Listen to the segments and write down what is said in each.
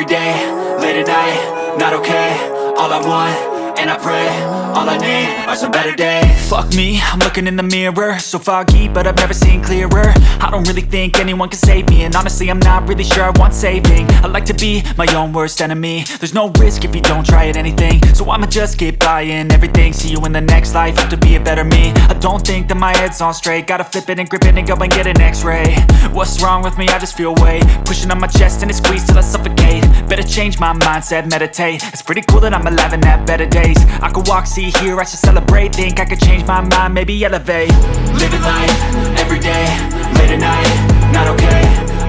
day, late at night, not okay. All I want, and I pray, all I need are some better days. Fuck me, I'm looking in the mirror, so foggy, but I've never seen clearer. I don't really think anyone can save me, and honestly I'm not really sure I want saving. I like to be my own worst enemy. There's no risk if you don't try at anything, so I'ma just keep buying everything. See you in the next life, have to be a better me. I don't think that my head's on straight, gotta flip it and grip it and go and get an x-ray. What's wrong with me? I just feel weight pushing on my chest and it squeezes till I suffocate. Better change my mindset, meditate. It's pretty cool that I'm alive and have better days. I could walk, see, hear, I should celebrate. Think I could change my mind, maybe elevate. Living life, every day, late at night, not okay.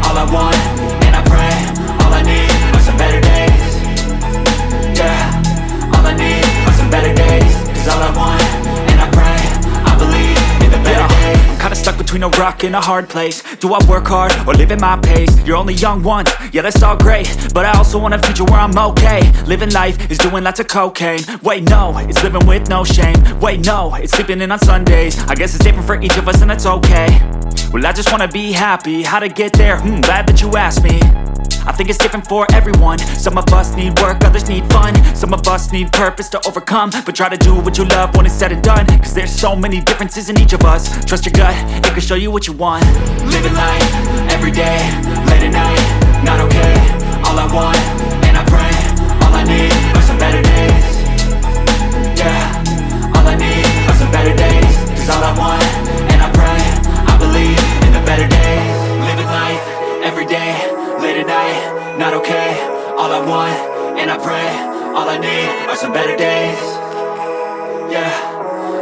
All I want, and I pray, all I need are some better days. Yeah, all I need are some better days. Cause all I want, and I pray, I believe in the better days. I'm kinda stuck between a rock and a hard place. Do I work hard or live at my pace? You're only young once, yeah that's all great, but I also want a future where I'm okay. Living life is doing lots of cocaine. Wait no, it's living with no shame. Wait no, it's sleeping in on Sundays. I guess it's different for each of us and that's okay. Well I just wanna be happy, how to get there? Glad that you asked me. I think it's different for everyone. Some of us need work, others need fun. Some of us need purpose to overcome. But try to do what you love when it's said and done. Cause there's so many differences in each of us. Trust your gut, it can show you what you want. Living life, every day, late at night, not okay. All I want, and I pray, all I need are some better days. Yeah, all I need are some better days. Cause all I want, and I pray, I believe in the better days. Living life, every day, late at night, not okay. All I want, and I pray, all I need are some better days. Yeah,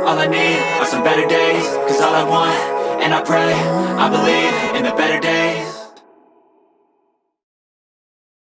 all I need are some better days. Cause all I want, and I pray, I believe in the better days.